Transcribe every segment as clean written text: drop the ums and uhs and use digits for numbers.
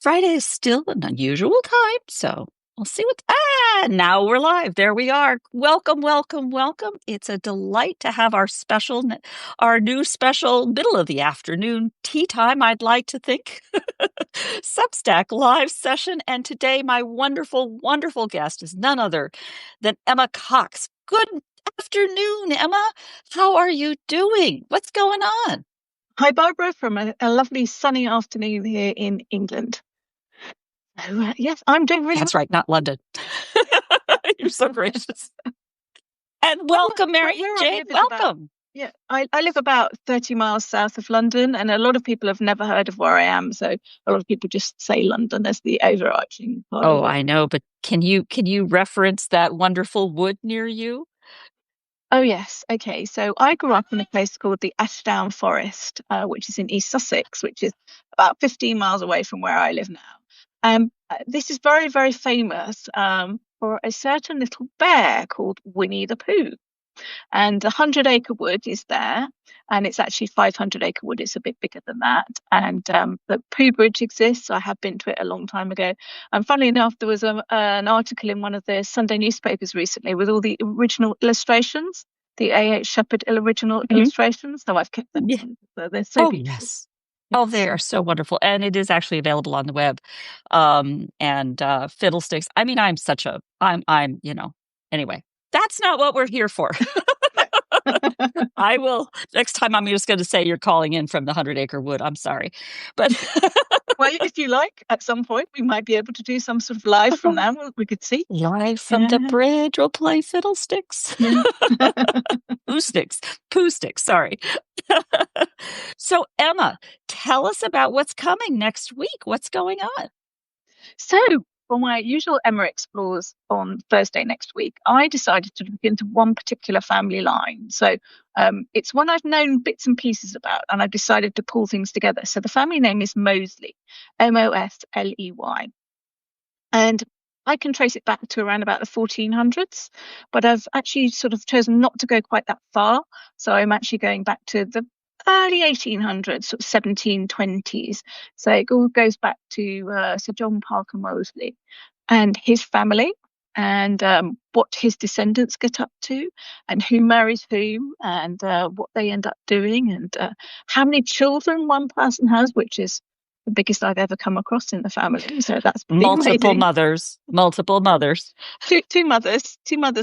Friday is still an unusual time, so we'll see what. Now we're live. There we are. Welcome, welcome, welcome. It's a delight to have our new special middle of the afternoon tea time, I'd like to think. Substack live session. And today, my wonderful, wonderful guest is none other than Emma Cox. Good afternoon, Emma. How are you doing? What's going on? Hi, Barbara, from a lovely sunny afternoon here in England. Yes, I'm doing really That's right, not London. You're so gracious. And welcome, Mary Jane. Welcome. I live about 30 miles south of London, and a lot of people have never heard of where I am. So a lot of people just say London as the overarching part of it. I know, but can you reference that wonderful wood near you? Oh, yes. Okay. So I grew up in a place called the Ashdown Forest, which is in East Sussex, which is about 15 miles away from where I live now. This is very, very famous for a certain little bear called Winnie the Pooh. And 100-acre wood is there, and it's actually 500-acre wood. It's a bit bigger than that. And the Pooh Bridge exists. I have been to it a long time ago. And funnily enough, there was an article in one of the Sunday newspapers recently with all the original illustrations, the A.H. Shepherd original illustrations. So I've kept them. Yeah. So they're so beautiful. Yes. Oh, they are so wonderful. And it is actually available on the web. Fiddlesticks. I mean, anyway, that's not what we're here for. Next time I'm just going to say you're calling in from the 100-acre wood. I'm sorry. But well, if you like, at some point, we might be able to do some sort of live from that. We could see. Live from the bridge, we'll play Fiddlesticks. Yeah. Pooh sticks, sorry. So, Emma, tell us about what's coming next week. What's going on? So, for my usual Emma Explores on Thursday next week, I decided to look into one particular family line. So it's one I've known bits and pieces about, and I've decided to pull things together. So the family name is Mosley, Mosley. And I can trace it back to around about the 1400s, but I've actually sort of chosen not to go quite that far. So I'm actually going back to the early 1800s, sort of 1720s. So it all goes back to Sir John Parker Mosley and his family, and what his descendants get up to, and who marries whom, and what they end up doing, and how many children one person has, which is the biggest I've ever come across in the family. So that's multiple mothers. Two mothers.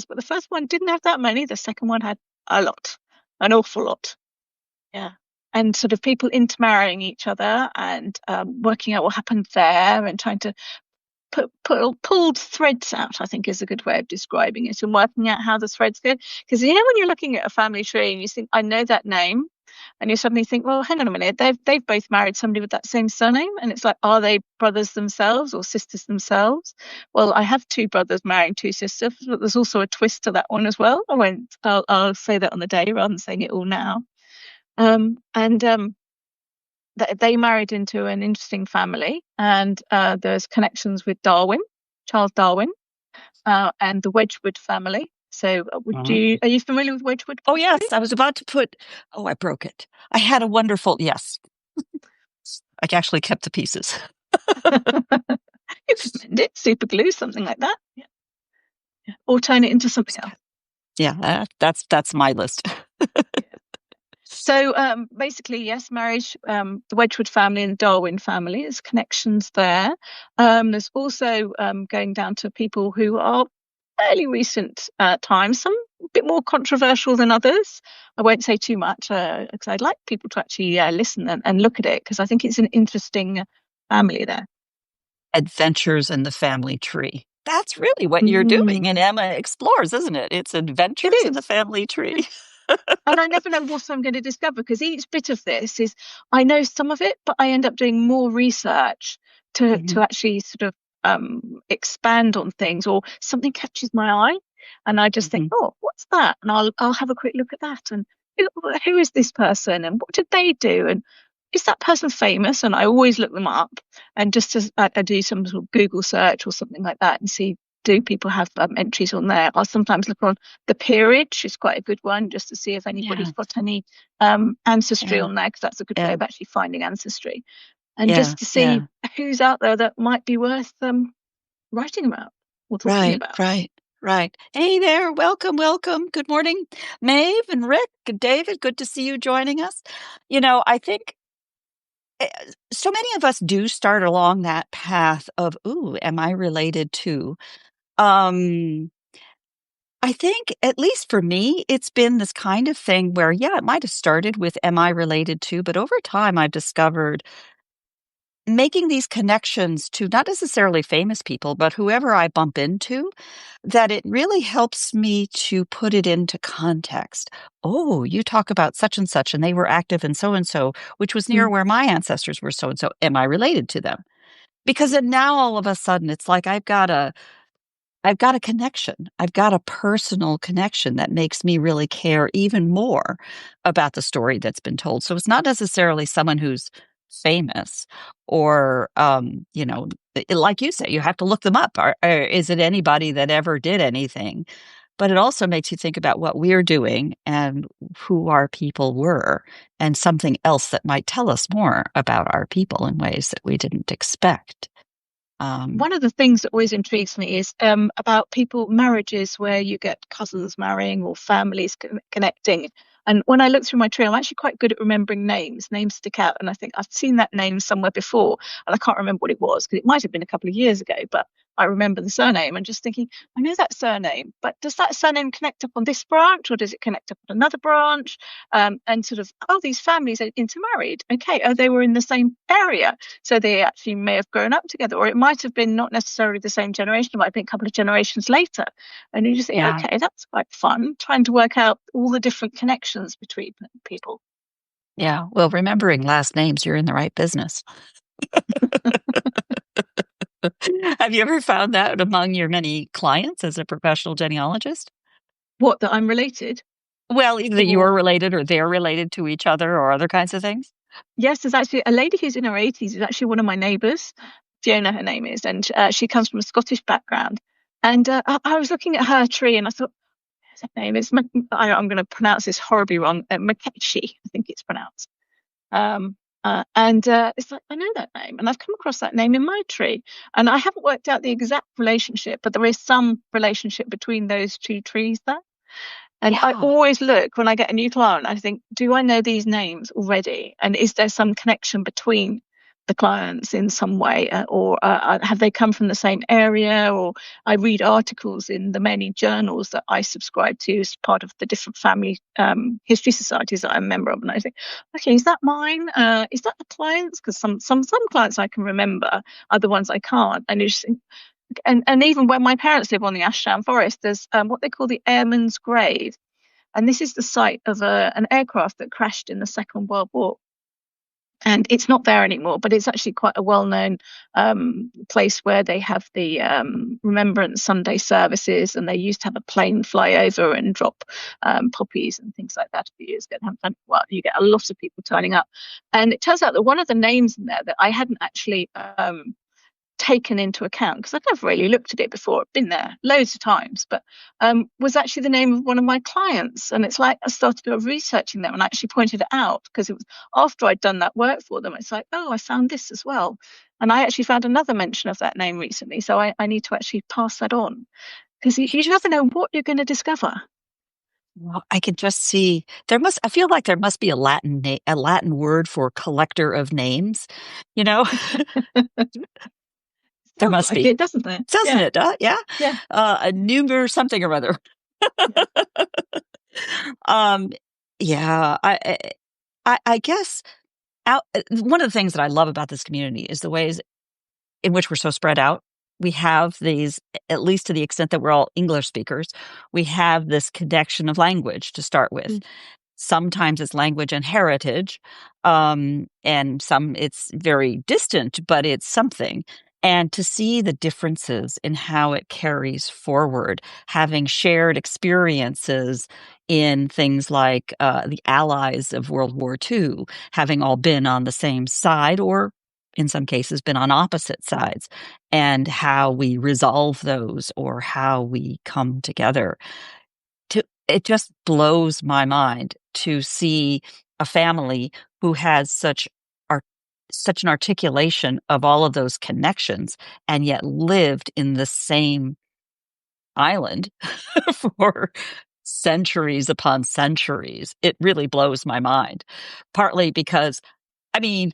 But the first one didn't have that many. The second one had a lot, an awful lot. Yeah. And sort of people intermarrying each other and working out what happened there, and trying to pulled threads out, I think, is a good way of describing it, and working out how the threads go. Because when you're looking at a family tree and you think, I know that name, and you suddenly think, well, hang on a minute, they've both married somebody with that same surname, and it's like, are they brothers themselves or sisters themselves? Well, I have two brothers marrying two sisters, but there's also a twist to that one as well. I'll say that on the day rather than saying it all now. They married into an interesting family, and there's connections with Charles Darwin, and the Wedgwood family. So are you familiar with Wedgwood? Oh, yes. I was about to I broke it. I had a wonderful, yes. I actually kept the pieces. You could mend it, super glue, something like that. Yeah. Or turn it into something else. Yeah, that's my list. So basically, yes, marriage, the Wedgwood family and the Darwin family, there's connections there. There's also going down to people who are fairly recent times, some a bit more controversial than others. I won't say too much because I'd like people to actually listen and look at it, because I think it's an interesting family there. Adventures in the family tree. That's really what you're doing in Emma Explores, isn't it? It's adventures in the family tree. And I never know what I'm going to discover, because each bit of this is, I know some of it, but I end up doing more research to actually sort of expand on things, or something catches my eye and I just think, oh, what's that? And I'll have a quick look at that, and who is this person, and what did they do, and is that person famous? And I always look them up, and just as I do some sort of Google search or something like that, and see, do people have entries on there? I'll sometimes look on the peerage, is quite a good one, just to see if anybody's got any ancestry on there, because that's a good way of actually finding ancestry. and Yeah. just to see Yeah. who's out there that might be worth writing about or talking Right. about. Right. Right. Hey there. Welcome. Welcome. Good morning, Maeve and Rick. Good David. Good to see you joining us. I think eh, so many of us do start along that path of, ooh, am I related to? Um, I think, at least for me, it's been this kind of thing where, yeah, it might have started with, am I related to? But over time, I've discovered making these connections to not necessarily famous people, but whoever I bump into, that it really helps me to put it into context. Oh, you talk about such, and they were active in so and so, which was near Mm. where my ancestors were so and so. Am I related to them? Because then now all of a sudden it's like I've got a connection. I've got a personal connection that makes me really care even more about the story that's been told. So it's not necessarily someone who's famous or, like you say, you have to look them up. Is it anybody that ever did anything? But it also makes you think about what we're doing and who our people were, and something else that might tell us more about our people in ways that we didn't expect. Um, One of the things that always intrigues me is about marriages where you get cousins marrying or families connecting. And when I look through my tree, I'm actually quite good at remembering names. Names stick out, and I think I've seen that name somewhere before, and I can't remember what it was because it might have been a couple of years ago. But I remember the surname, and just thinking, I know that surname, but does that surname connect up on this branch, or does it connect up on another branch? And sort of, oh, these families are intermarried. Okay, oh, they were in the same area, so they actually may have grown up together, or it might have been not necessarily the same generation, it might have been a couple of generations later. And you just think, yeah. okay, that's quite fun, trying to work out all the different connections between people. Yeah. Well, remembering last names, you're in the right business. Have you ever found that among your many clients as a professional genealogist? What, that I'm related? Well, either that you are Or related or they're related to each other or other kinds of things? yes, there's actually a lady who's in her 80s who's actually one of my neighbours. Fiona, her name is, and she comes from a Scottish background. And I was looking at her tree and I thought, what's her name? I'm going to pronounce this horribly wrong. Makechi, I think it's pronounced. And it's like, I know that name, and I've come across that name in my tree. And I haven't worked out the exact relationship, but there is some relationship between those two trees there. And I Yeah. always look when I get a new client, I think, do I know these names already? And is there some connection between the clients in some way? Or have they come from the same area? Or I read articles in the many journals that I subscribe to as part of the different family history societies that I'm a member of. And I think, okay, is that mine? Is that the clients? Because some clients I can remember, other ones I can't. And you just think, and even when my parents live on the Ashdown Forest, there's what they call the Airman's Grave, and this is the site of an aircraft that crashed in the Second World War. And it's not there anymore, but it's actually quite a well-known place where they have the Remembrance Sunday services, and they used to have a plane fly over and drop poppies and things like that a few years ago. Well, you get a lot of people turning up, and it turns out that one of the names in there that I hadn't actually taken into account, because I've never really looked at it before, I've been there loads of times, but was actually the name of one of my clients. And it's like I started researching them and I actually pointed it out because it was after I'd done that work for them. It's like, oh, I found this as well. And I actually found another mention of that name recently. So I need to actually pass that on, because you never know what you're going to discover. Well, I could just see I feel like there must be a Latin word for collector of names, you know? There Sounds must like be, it, doesn't it? doesn't Yeah, it? Yeah. yeah, A numer something or other. yeah. Um, yeah, I guess one of the things that I love about this community is the ways in which we're so spread out. We have these, at least to the extent that we're all English speakers, we have this connection of language to start with. Mm. Sometimes it's language and heritage, and some it's very distant, but it's something. And to see the differences in how it carries forward, having shared experiences in things like the Allies of World War II, having all been on the same side or in some cases been on opposite sides, and how we resolve those or how we come together. It just blows my mind to see a family who has such an articulation of all of those connections and yet lived in the same island for centuries upon centuries. It really blows my mind. Partly because, I mean,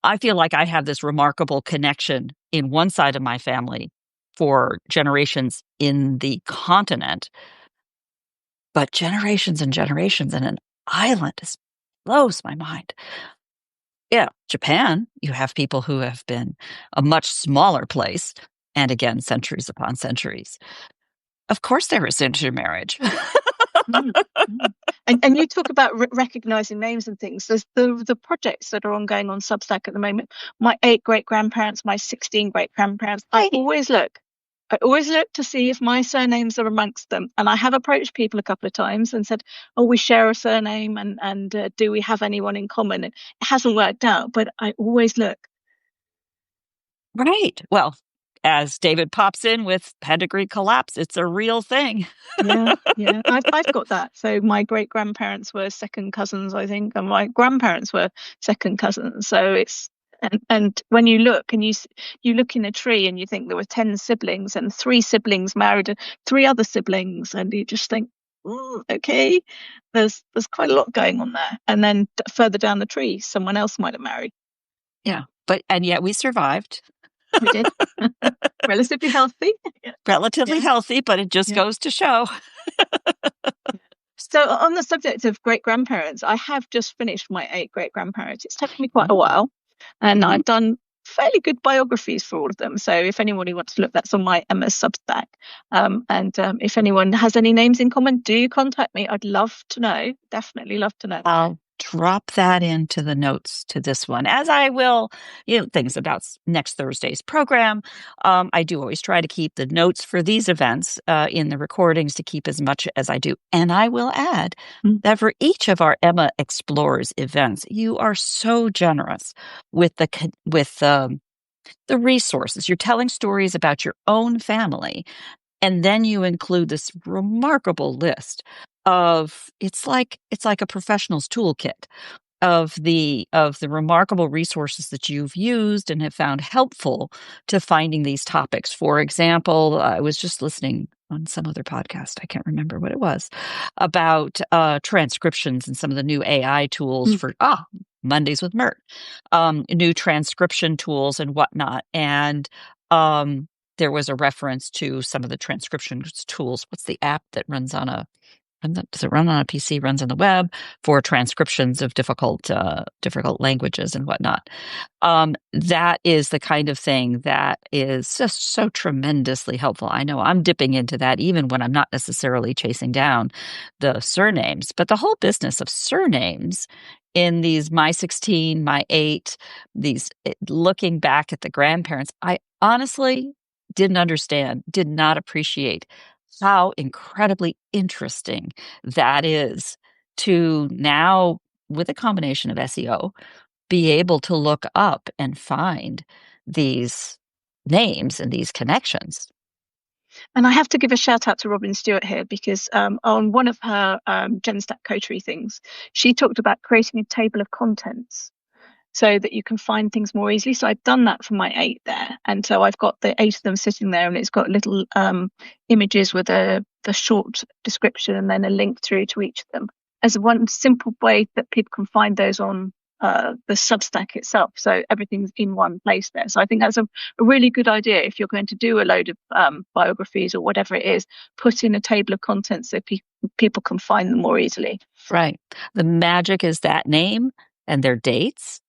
I feel like I have this remarkable connection in one side of my family for generations in the continent, but generations and generations in an island just blows my mind. Yeah, Japan, you have people who have been a much smaller place, and again, centuries upon centuries. Of course, there is intermarriage. Mm, mm. And you talk about recognizing names and things. There's the projects that are ongoing on Substack at the moment. My 8 great grandparents, my 16 great grandparents. I always look to see if my surnames are amongst them. And I have approached people a couple of times and said, "Oh, we share a surname, and do we have anyone in common?" And it hasn't worked out, but I always look. Right. Well, as David pops in with pedigree collapse, it's a real thing. Yeah, yeah. I've got that. So my great grandparents were second cousins, I think, and my grandparents were second cousins. So it's and when you look and you look in a tree and you think there were 10 siblings and 3 siblings married 3 other siblings, and you just think, okay, there's quite a lot going on there. And then further down the tree, someone else might have married. Yeah. And yet we survived. We did. Relatively healthy. Relatively healthy, but it just goes to show. So on the subject of great grandparents, I have just finished my 8 great grandparents. It's taken me quite a while, and I've done fairly good biographies for all of them. So if anybody wants to look, that's on my Emma Substack. If anyone has any names in common, do contact me. I'd love to know. Definitely love to know. I'll drop that into the notes to this one, as I will, things about next Thursday's program. I do always try to keep the notes for these events in the recordings to keep as much as I do. And I will add that for each of our Emma Explores events, you are so generous with the resources. You're telling stories about your own family, and then you include this remarkable list of it's like a professional's toolkit of the remarkable resources that you've used and have found helpful to finding these topics. For example, I was just listening on some other podcast, I can't remember what it was, about transcriptions and some of the new AI tools for Mondays with Mert, new transcription tools and whatnot. And there was a reference to some of the transcription tools. What's the app that runs on does it run on a PC, runs on the web for transcriptions of difficult languages and whatnot? That is the kind of thing that is just so tremendously helpful. I know I'm dipping into that even when I'm not necessarily chasing down the surnames, but the whole business of surnames in these my 16, my 8, these looking back at the grandparents, I honestly didn't understand, did not appreciate how incredibly interesting that is to now, with a combination of SEO, be able to look up and find these names and these connections. And I have to give a shout out to Robin Stewart here, because on one of her GenStack Coterie things, she talked about creating a table of contents so that you can find things more easily. So I've done that for my 8 there. And so I've got the 8 of them sitting there, and it's got little images with the short description and then a link through to each of them, as one simple way that people can find those on the Substack itself. So everything's in one place there. So I think that's a really good idea. If you're going to do a load of biographies or whatever it is, put in a table of contents so people can find them more easily. Right. The magic is that name and their dates,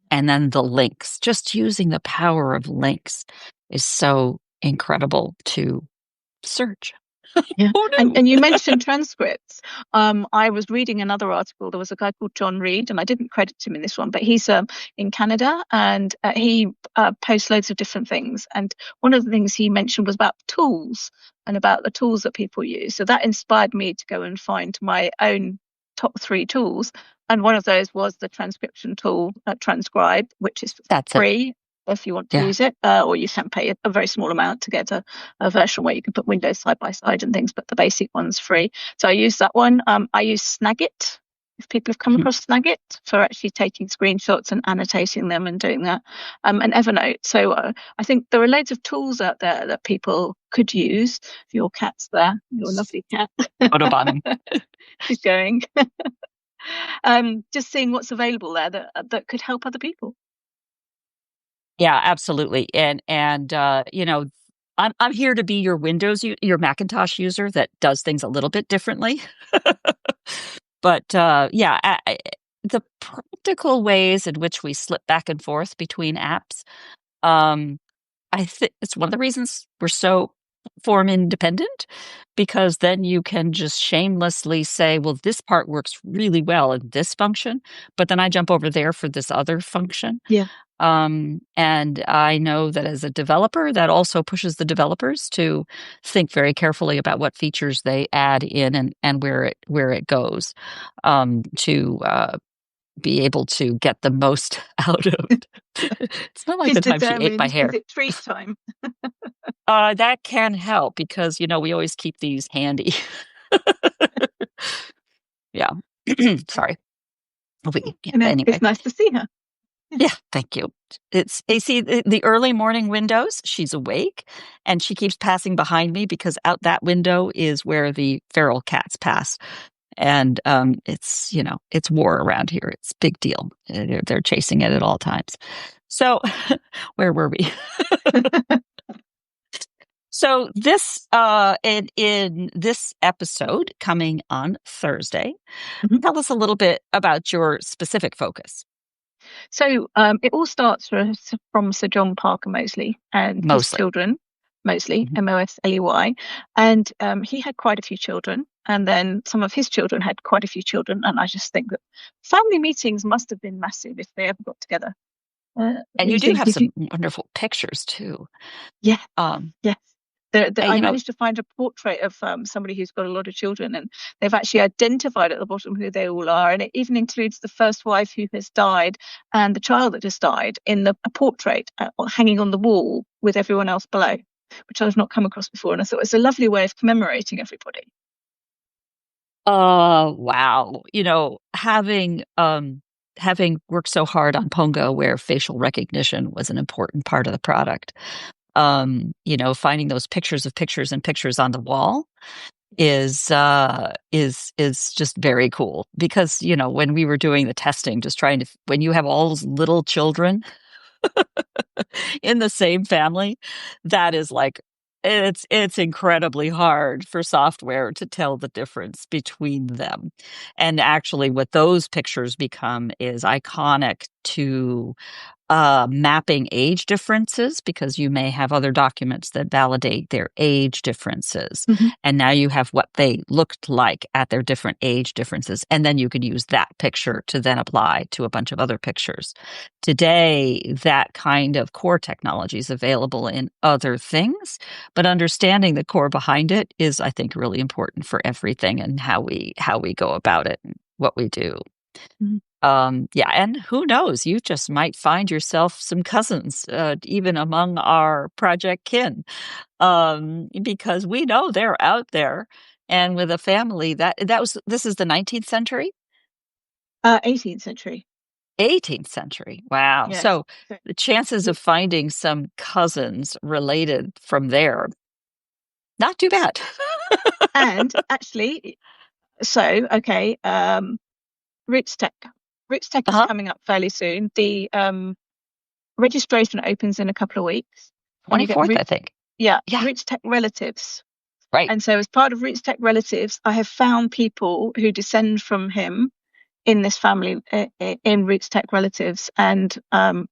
and then the links. Just using the power of links is so incredible to search. Yeah. And you mentioned transcripts. I was reading another article. There was a guy called John Reed, and I didn't credit him in this one, but he's in Canada, and he posts loads of different things. And one of the things he mentioned was about tools and about the tools that people use. So that inspired me to go and find my own top 3 tools. And one of those was the transcription tool, Transcribe, which is free if you want to use it, or you can pay a very small amount to get a version where you can put windows side by side and things, but the basic one's free. So I use that one. I use Snagit. if people have come across Snagit for actually taking screenshots and annotating them and doing that, and Evernote. So I think there are loads of tools out there that people could use. Your cat's there, your lovely cat. Autobahn. She's going. Just seeing what's available there that could help other people. Yeah, absolutely. And I'm here to be your your Macintosh user that does things a little bit differently. But the practical ways in which we slip back and forth between apps, um, I think it's one of the reasons we're so form independent, because then you can just shamelessly say, well, this part works really well in this function, but then I jump over there for this other function. Yeah. And I know that as a developer, that also pushes the developers to think very carefully about what features they add in and where it goes, to be able to get the most out of it. It's not like the time she ate my hair. Is it treat time? That can help because, we always keep these handy. Yeah. Sorry. Anyway. It's nice to see her. Yeah, thank you. You see the early morning windows, she's awake and she keeps passing behind me because out that window is where the feral cats pass. And it's war around here. It's a big deal. They're chasing it at all times. So where were we? So this in this episode coming on Thursday, tell us a little bit about your specific focus. So it all starts from Sir John Parker Mosley and his children, Mosley, Mosley, and he had quite a few children, and then some of his children had quite a few children, and I just think that family meetings must have been massive if they ever got together. And you do have some wonderful pictures too. Yeah. Yes. I managed to find a portrait of somebody who's got a lot of children, and they've actually identified at the bottom who they all are, and it even includes the first wife who has died and the child that has died in a portrait hanging on the wall with everyone else below, which I've not come across before, and I thought it's a lovely way of commemorating everybody. Wow. Having worked so hard on Pongo, where facial recognition was an important part of the product, finding those pictures of pictures and pictures on the wall is just very cool because, when we were doing the testing, when you have all those little children in the same family, that is like, it's incredibly hard for software to tell the difference between them. And actually what those pictures become is iconic to mapping age differences, because you may have other documents that validate their age differences. And now you have what they looked like at their different age differences. And then you could use that picture to then apply to a bunch of other pictures. Today, that kind of core technology is available in other things, but understanding the core behind it is, I think, really important for everything and how we go about it and what we do. And who knows, you just might find yourself some cousins, even among our Projectkin, because we know they're out there, and with a family this is the 19th century, 18th century. 18th century. Wow. Yes. So the chances of finding some cousins related from there, not too bad. And actually, RootsTech. RootsTech is coming up fairly soon. The registration opens in a couple of weeks. 24th, I think. Yeah. RootsTech Relatives. Right. And so as part of RootsTech Relatives, I have found people who descend from him in this family in RootsTech Relatives, and and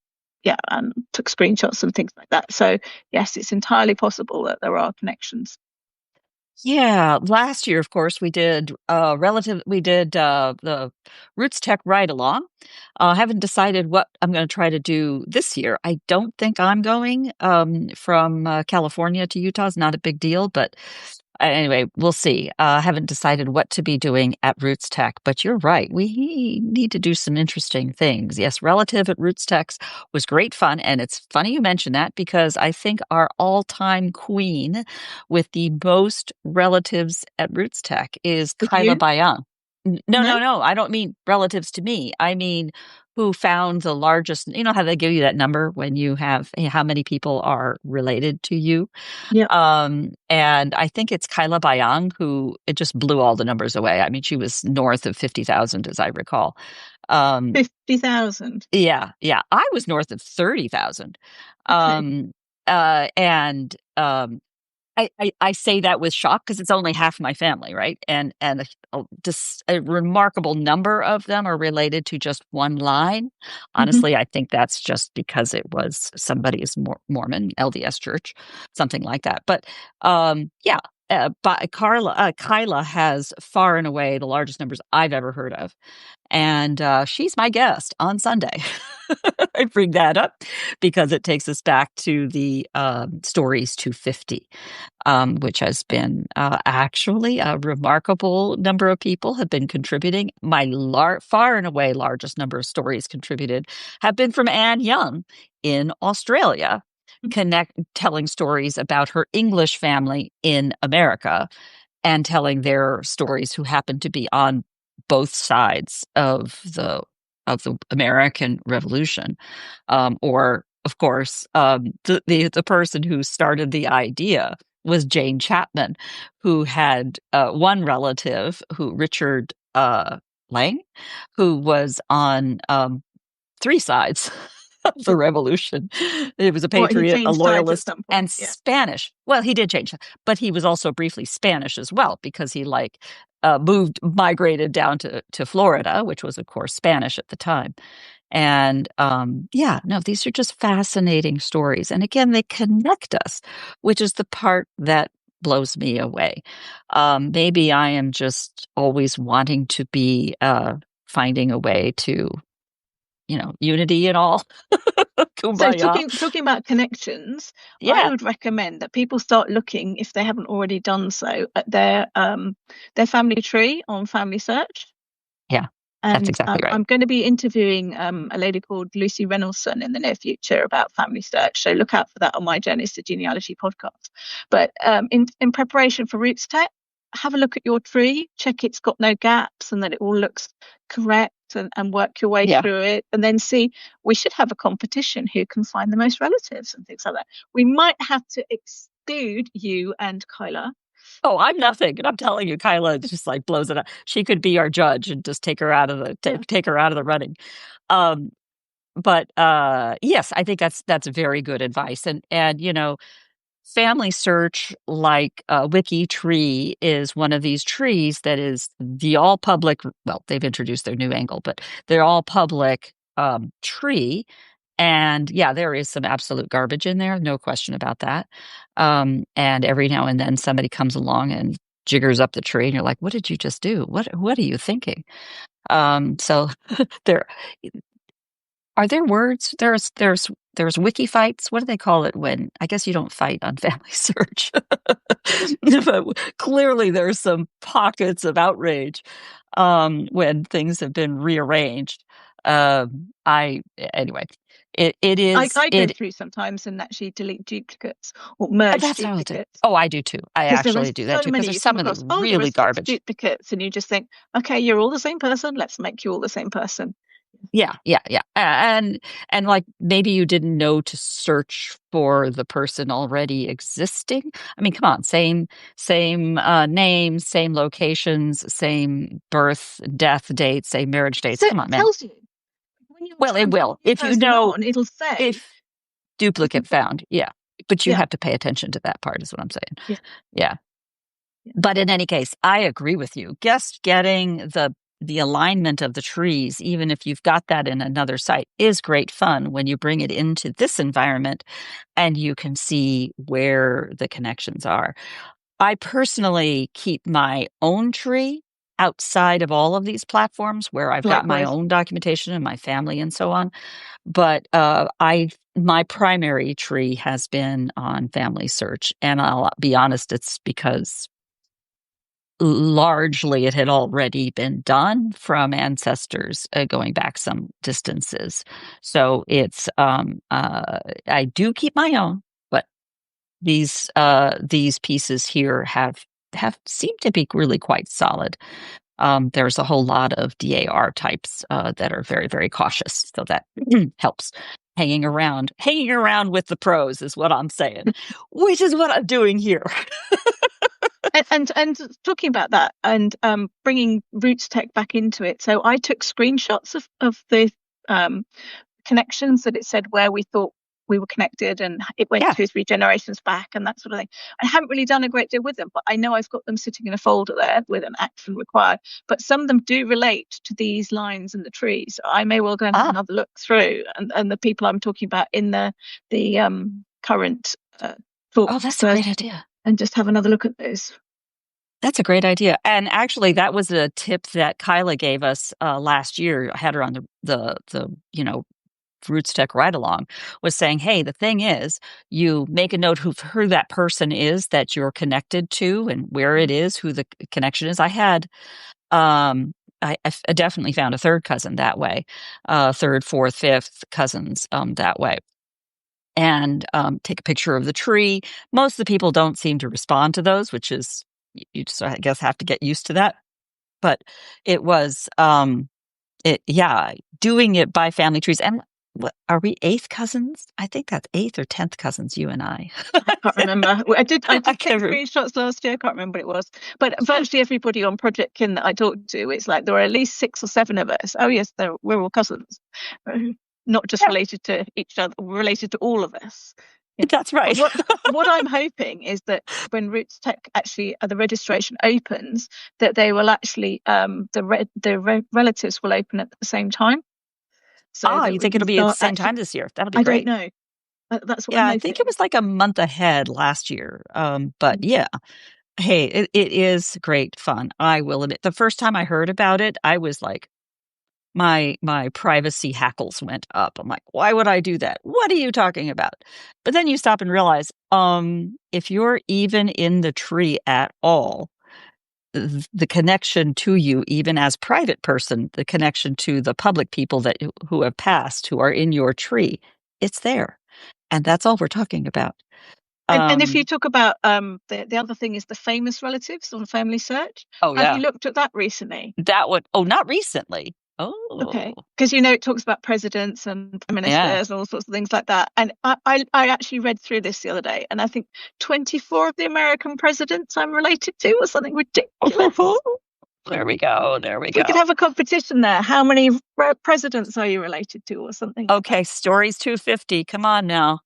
took screenshots and things like that. So yes, it's entirely possible that there are connections. Yeah, last year, of course, we did the RootsTech ride along. Haven't decided what I'm going to try to do this year. I don't think I'm going from California to Utah. Is not a big deal, but anyway, we'll see. Haven't decided what to be doing at RootsTech, but you're right. We need to do some interesting things. Yes, Relative at RootsTech was great fun. And it's funny you mentioned that because I think our all-time queen with the most relatives at RootsTech is Kyla Bayan. No, No? no, no. I don't mean relatives to me. I mean who found the largest. You know how they give you that number when you have how many people are related to you? Yeah. And I think it's Kyla Bayang who it just blew all the numbers away. I mean, she was north of 50,000, as I recall. Um, 50,000. yeah, yeah. I was north of 30,000. Okay. Um, and I say that with shock because it's only half my family, right? And just a remarkable number of them are related to just one line. Hmm. Honestly, I think that's just because it was somebody's Mormon LDS church, something like that. But yeah, but Kyla has far and away the largest numbers I've ever heard of, and she's my guest on Sunday. I bring that up because it takes us back to the Stories 250, which has been actually a remarkable number of people have been contributing. My far and away largest number of stories contributed have been from Anne Young in Australia, telling stories about her English family in America and telling their stories who happen to be on both sides of the American Revolution. Or of course, the person who started the idea was Jane Chapman, who had one relative who Richard Lang, who was on three sides of the revolution. It was a What, he patriot, a changed sides at loyalist, some point? and Yeah. Spanish. Well, he did change, but he was also briefly Spanish as well because he migrated down to Florida, which was of course Spanish at the time. And yeah, no, these are just fascinating stories. And again, they connect us, which is the part that blows me away. Maybe I am just always wanting to be finding a way to, unity and all. So Kumbaya. talking about connections, I Yeah, would recommend that people start looking, if they haven't already done so, at their family tree on Family Search. yeah, that's And exactly right. I'm going to be interviewing a lady called Lucy Reynoldson in the near future about Family Search. So look out for that on my Journeys to Genealogy podcast. But in preparation for Roots Tech, have a look at your tree, check it's got no gaps and that it all looks correct, and work your way Yeah. through it. And then see, we should have a competition who can find the most relatives and things like that. We might have to exclude you and Kyla. Oh, I'm nothing. And I'm telling you, Kyla just like blows it up. She could be our judge and just take her out of the Yeah. take her out of the running. Um, but yes, I think that's very good advice. And Family Search, like Wiki Tree, is one of these trees that is the all public. Well, they've introduced their new angle, but they're all public tree. And yeah, there is some absolute garbage in there, no question about that. And every now and then somebody comes along and jiggers up the tree, and you're like, "What did you just do? What are you thinking?" So there are there words. There's wiki fights. What do they call it when I guess you don't fight on Family Search, but clearly there's some pockets of outrage when things have been rearranged. I anyway, it is I go it. through sometimes and actually delete duplicates or merge That's what I'll do. duplicates Oh, I do too. I because there are actually do that so too because many there's you come some of the across. Oh, there are really six garbage. duplicates, and you just think, okay, you're all the same person. Let's make you all the same person. Yeah, yeah, yeah. And like maybe you didn't know to search for the person already existing. I mean, come on, same names, same locations, same birth, death dates, same marriage dates. So Come it on, man. tells you when you're Well, it will. tagging the If you person know on, it'll say if you can duplicate put, found. Yeah. But you yeah, have to pay attention to that part is what I'm saying. yeah, Yeah. yeah. But in any case, I agree with you. Just getting the alignment of the trees, even if you've got that in another site, is great fun when you bring it into this environment and you can see where the connections are. I personally keep my own tree outside of all of these platforms where I've got my Likewise. own documentation and my family and so on. But I my primary tree has been on Family Search, and I'll be honest, it's because largely it had already been done from ancestors going back some distances. So it's I do keep my own, but these pieces here have seemed to be really quite solid. There's a whole lot of DAR types that are very, very cautious. So that helps. Hanging around with the pros is what I'm saying, which is what I'm doing here. And talking about that and bringing Roots Tech back into it. So I took screenshots of the connections that it said where we thought we were connected, and it went 2-3 generations back and that sort of thing. I haven't really done a great deal with them, but I know I've got them sitting in a folder there with an action required. But some of them do relate to these lines in the tree, so I may well go and have another look through, and the people I'm talking about in the current talk. Oh, that's a great idea. And just have another look at those. That's a great idea. And actually, that was a tip that Kyla gave us last year. I had her on the Roots Tech ride along, was saying, hey, the thing is, you make a note who that person is that you're connected to and where it is, who the connection is. I had, I definitely found a third cousin that way, third, fourth, fifth cousins that way. And take a picture of the tree. Most of the people don't seem to respond to those, which is, you just, I guess, have to get used to that. But it was, doing it by family trees. And what, are we 8th cousins? I think that's 8th or 10th cousins, you and I. I can't remember. I did take screenshots last year. I can't remember what it was. But virtually everybody on Projectkin that I talked to, it's like there were at least 6 or 7 of us. Oh, yes, we're all cousins. Not just related to each other, related to all of us. Yeah. That's right. What I'm hoping is that when Roots Tech actually the registration opens, that they will actually the relatives will open at the same time. So you think it'll be at the same time this year? That'll be great. I don't know. That's what I think it was like a month ahead last year. But yeah, hey, it is great fun. I will admit, the first time I heard about it, I was like, my privacy hackles went up. I'm like, why would I do that? What are you talking about? But then you stop and realize, if you're even in the tree at all, the connection to you, even as private person, the connection to the public people who have passed, who are in your tree, it's there. And that's all we're talking about. And if you talk about the other thing is the famous relatives on Family Search. Oh, yeah. Have you looked at that recently? That would, not recently. Oh, okay. Because it talks about presidents and prime ministers and all sorts of things like that. And I actually read through this the other day, and I think 24 of the American presidents I'm related to, or something ridiculous. There we go. We could have a competition there. How many presidents are you related to, or something? Okay, Stories 250. Come on now.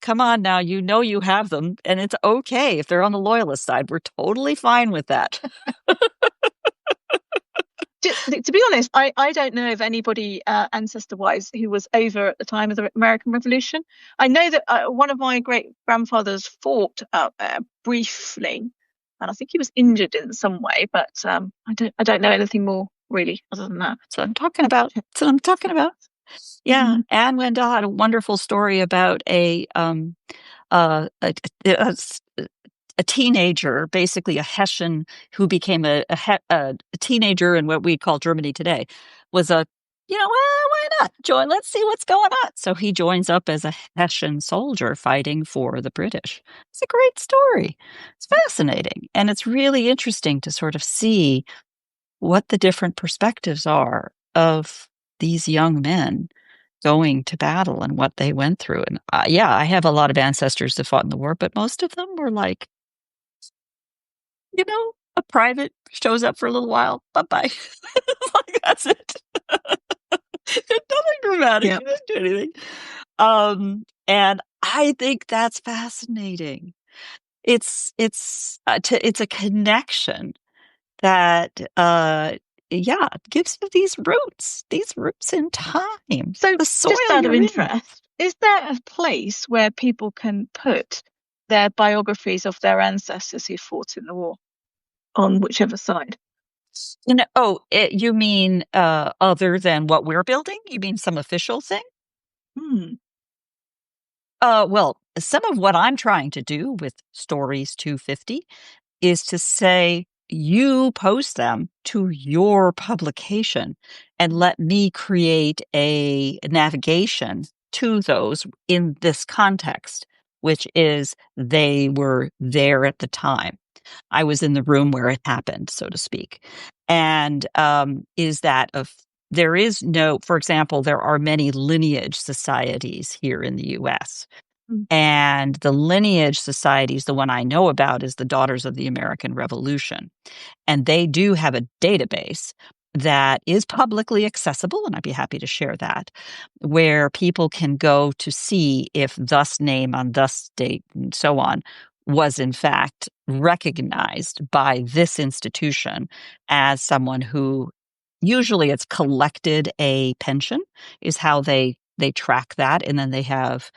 You have them, and it's okay if they're on the loyalist side. We're totally fine with that. To be honest, I don't know of anybody ancestor-wise who was over at the time of the American Revolution. I know that one of my great-grandfathers fought out there briefly, and I think he was injured in some way, but I don't know anything more really other than that. That's what I'm talking about. Yeah, mm-hmm. Anne Wendell had a wonderful story about a teenager, basically a Hessian who became a teenager in what we call Germany today, was why not join? Let's see what's going on. So he joins up as a Hessian soldier fighting for the British. It's a great story. It's fascinating. And it's really interesting to sort of see what the different perspectives are of these young men going to battle and what they went through. And I have a lot of ancestors that fought in the war, but most of them were like, a private shows up for a little while. Bye-bye. Like, that's it. Nothing dramatic. Yep. You didn't do anything. And I think that's fascinating. It's a connection that, gives you these roots in time. So just out of interest, is there a place where people can put their biographies of their ancestors who fought in the war on whichever side? You mean other than what we're building? You mean some official thing? Well, some of what I'm trying to do with Stories 250 is to say, you post them to your publication and let me create a navigation to those in this context, which is they were there at the time. I was in the room where it happened, so to speak. And is that of there is no, for example, there are many lineage societies here in the US. Mm. And the lineage societies, the one I know about is the Daughters of the American Revolution. And they do have a database that is publicly accessible, and I'd be happy to share that, where people can go to see if thus name on thus date and so on was in fact recognized by this institution as someone who usually it's collected a pension is how they track that. And then they have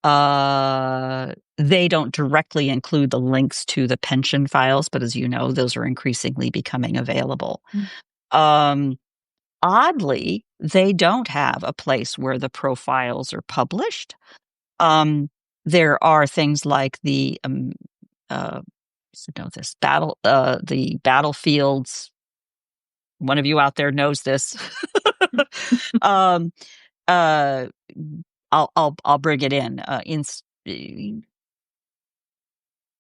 they don't directly include the links to the pension files, but as you know, those are increasingly becoming available. Mm. Um, Oddly, they don't have a place where the profiles are published. There are things like should know this the battlefields. One of you out there knows this. um, uh, I'll bring it in.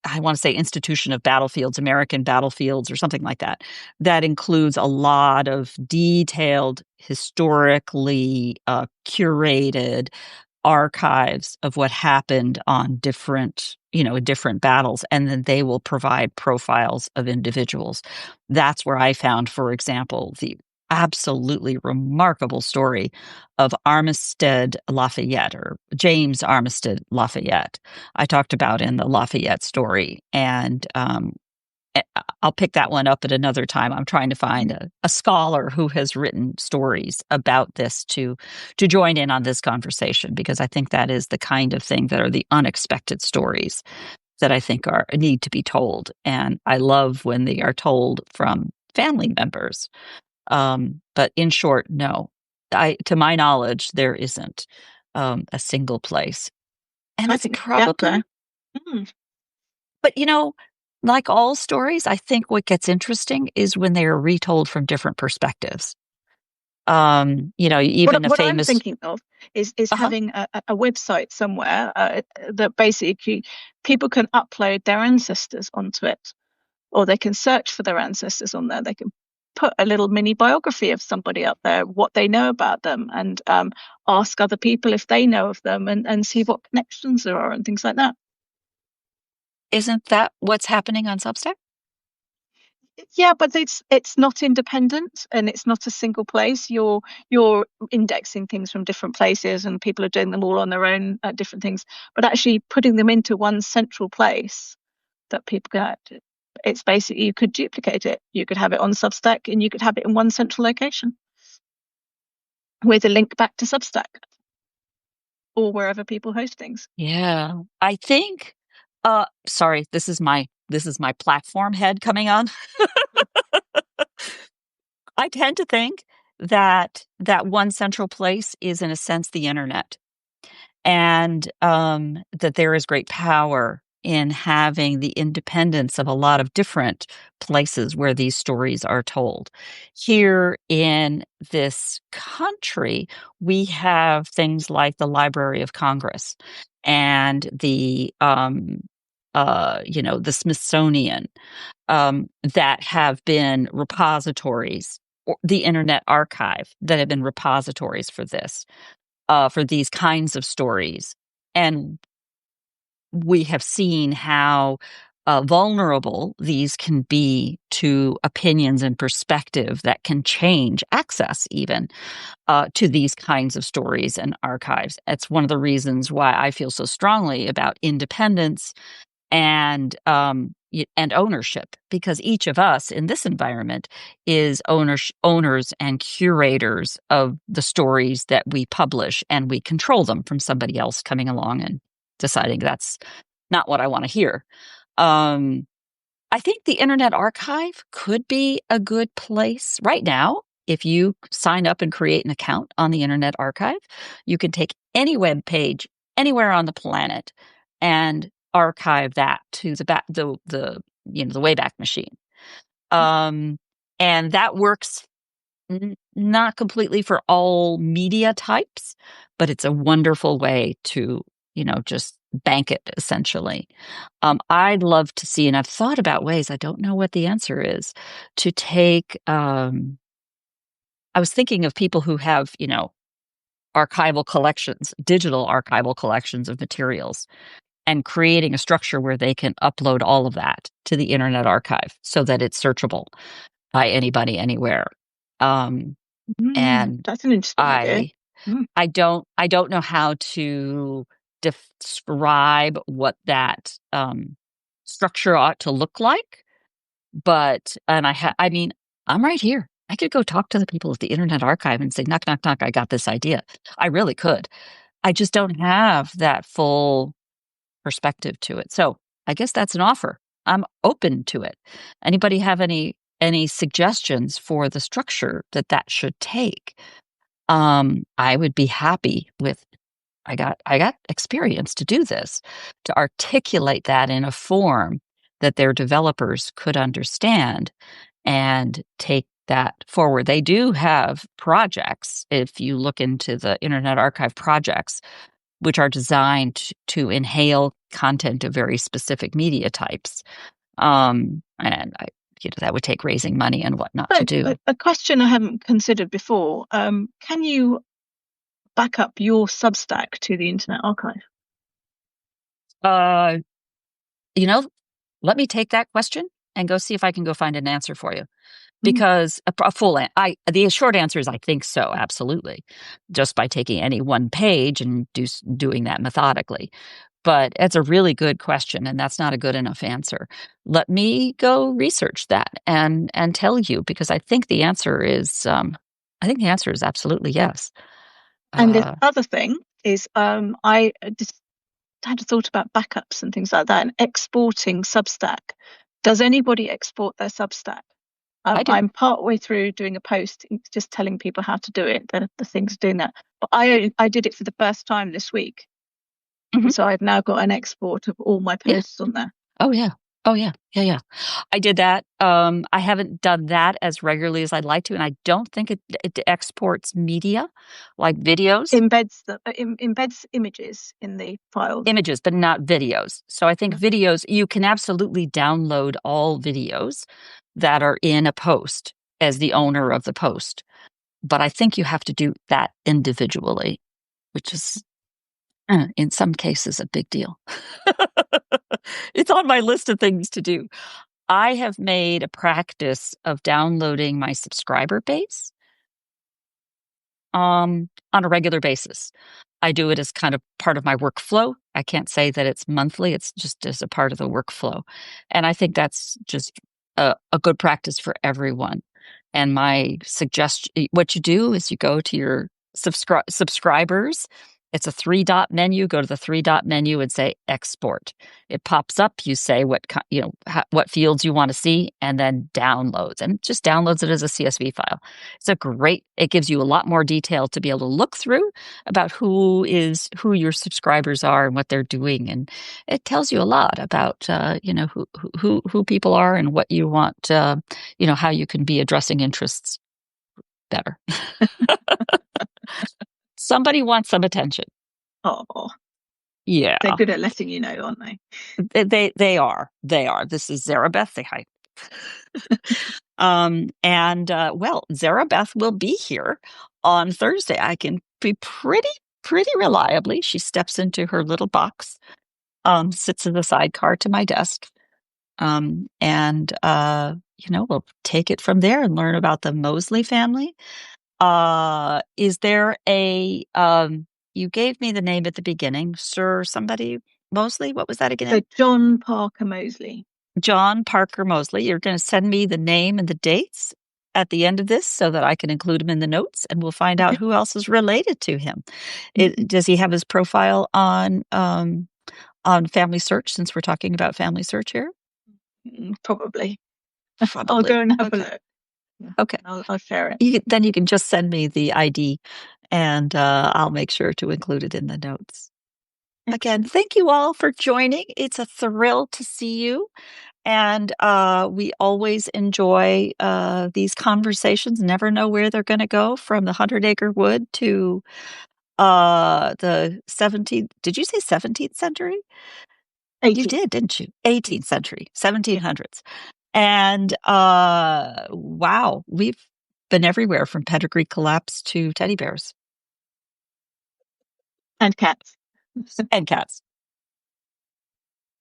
I want to say Institution of Battlefields, American Battlefields, or something like that. That includes a lot of detailed, historically curated archives of what happened on different battles, and then they will provide profiles of individuals. That's where I found, for example, the absolutely remarkable story of Armistead Lafayette, or James Armistead Lafayette. I talked about in the Lafayette story, and I'll pick that one up at another time. I'm trying to find a scholar who has written stories about this to join in on this conversation, because I think that is the kind of thing that are the unexpected stories that I think need to be told. And I love when they are told from family members. But in short, no, to my knowledge, there isn't a single place. And I it's think it's out probably, there. Mm. but like all stories, I think what gets interesting is when they are retold from different perspectives. Even a What I'm famous, thinking of is uh-huh. having a website somewhere that basically people can upload their ancestors onto it, or they can search for their ancestors on there. They can put a little mini biography of somebody up there, what they know about them, and ask other people if they know of them, and see what connections there are and things like that. Isn't that what's happening on Substack? Yeah, but it's not independent and it's not a single place. You're indexing things from different places, and people are doing them all on their own different things. But actually putting them into one central place that people get, it's basically you could duplicate it. You could have it on Substack, and you could have it in one central location with a link back to Substack or wherever people host things. Yeah, I think. Sorry, this is my platform head coming on. I tend to think that one central place is, in a sense, the internet, and that there is great power in having the independence of a lot of different places where these stories are told. Here in this country, we have things like the Library of Congress and the Smithsonian, that have been repositories, or the Internet Archive that have been repositories for this, for these kinds of stories. And we have seen how vulnerable these can be to opinions and perspective that can change access even to these kinds of stories and archives. It's one of the reasons why I feel so strongly about independence and ownership, because each of us in this environment is owners and curators of the stories that we publish, and we control them from somebody else coming along and deciding that's not what I want to hear. Um, I think the Internet Archive could be a good place right now. If you sign up and create an account on the Internet Archive, you can take any web page anywhere on the planet and archive that to the Wayback Machine. Um, and that works not completely for all media types, but it's a wonderful way to just bank it essentially. I'd love to see, and I've thought about ways, I don't know what the answer is, to take, I was thinking of people who have, archival collections, digital archival collections of materials, and creating a structure where they can upload all of that to the Internet Archive so that it's searchable by anybody anywhere. And That's an interesting idea. I I don't know how to describe what that structure ought to look like, but I mean, I'm right here. I could go talk to the people at the Internet Archive and say, knock, knock, knock, I got this idea. I really could. I just don't have that full perspective to it. So I guess that's an offer. I'm open to it. Anybody have any suggestions for the structure that should take? I would be happy with. I got experience to do this, to articulate that in a form that their developers could understand and take that forward. They do have projects, if you look into the Internet Archive projects, which are designed to inhale content of very specific media types. And that would take raising money and whatnot to So, do. a question I haven't considered before. Can you back up your Substack to the Internet Archive? Uh, you know, let me take that question and go see if I can go find an answer for you. Because the short answer is I think so, absolutely, just by taking any one page and doing that methodically. But it's a really good question, and that's not a good enough answer. Let me go research that and tell you, because I think the answer is absolutely yes. And the Uh, other thing is, I just had a thought about backups and things like that, and exporting Substack. Does anybody export their Substack? I do. I'm partway through doing a post, just telling people how to do it. The things doing that, but I did it for the first time this week, Mhm. so I've now got an export of all my Yeah. posts on there. Oh yeah. Oh yeah. Yeah, yeah. I did that. I haven't done that as regularly as I'd like to, and I don't think it exports media like videos. Embeds images in the files. Images, but not videos. So I think videos, you can absolutely download all videos that are in a post as the owner of the post. But I think you have to do that individually, which is in some cases a big deal. It's on my list of things to do. I have made a practice of downloading my subscriber base on a regular basis. I do it as kind of part of my workflow. I can't say that it's monthly, it's just as a part of the workflow. And I think that's just a good practice for everyone. And my suggestion, what you do is you go to your subscribers. It's a three-dot menu. Go to the three-dot menu and say export. It pops up. You say what fields you want to see, and then downloads, and just downloads it as a CSV file. It gives you a lot more detail to be able to look through about who your subscribers are and what they're doing, and it tells you a lot about who people are and what you want, how you can be addressing interests better. Somebody wants some attention. Oh, Yeah, they're good at letting you know, aren't they? they are. They are. This is Zarabeth. Say hi. Zarabeth will be here on Thursday. I can be pretty reliably. She steps into her little box, sits in the sidecar to my desk, we'll take it from there and learn about the Mosley family. Is there you gave me the name at the beginning, Sir somebody Mosley? What was that again? John Parker Mosley. John Parker Mosley. You're going to send me the name and the dates at the end of this so that I can include him in the notes, and we'll find out who else is related to him. Does he have his profile on Family Search, since we're talking about Family Search here? Probably. Probably. I'll go and have a look. Okay. I'll share it. Then you can just send me the ID, and I'll make sure to include it in the notes. Again, thank you all for joining. It's a thrill to see you. And we always enjoy these conversations. Never know where they're going to go, from the 100-acre wood to the 17th, did you say 17th century? You 18th. did, didn't you? 18th century, Yeah. 1700s. And wow, we've been everywhere from pedigree collapse to teddy bears And cats. and cats.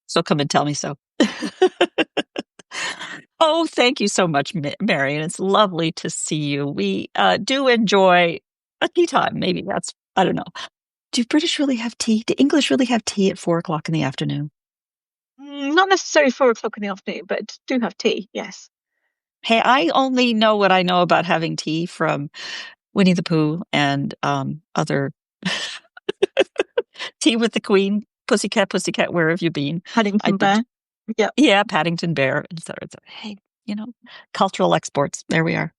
So come and tell me so. Oh, thank you so much, Marion. It's lovely to see you. We do enjoy a tea time. Maybe that's, I don't know. Do British really have tea? Do English really have tea at 4 o'clock in the afternoon? Not necessarily 4 o'clock in the afternoon, but do have tea. Yes. Hey, I only know what I know about having tea from Winnie the Pooh and other Tea with the Queen, Pussycat, Pussycat, where have you been? I Paddington did, Bear. Yep. yeah, Paddington Bear, et cetera, et cetera. Hey, you know, cultural exports. There we are.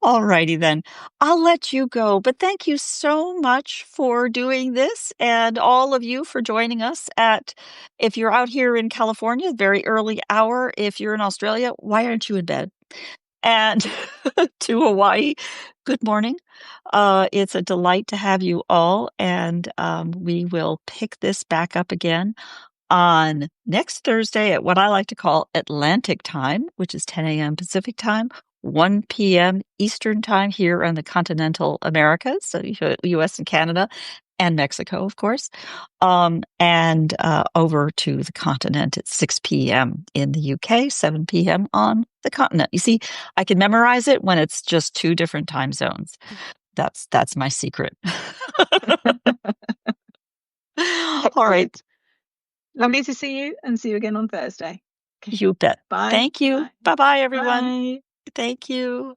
All righty then. I'll let you go, but thank you so much for doing this and all of you for joining us at, if you're out here in California, very early hour. If you're in Australia, why aren't you in bed? And to Hawaii, good morning. It's a delight to have you all, and we will pick this back up again on next Thursday at what I like to call Atlantic time, which is 10 a.m. Pacific time, 1 p.m. Eastern time here in the continental Americas, so US and Canada and Mexico, of course, and over to the continent at 6 p.m. in the UK, 7 p.m. on the continent. You see, I can memorize it when it's just two different time zones. That's my secret. All right. Excellent. Lovely to see you and see you again on Thursday. Okay. You bet. Bye. Thank you. Bye. Bye bye, everyone. Bye. Thank you.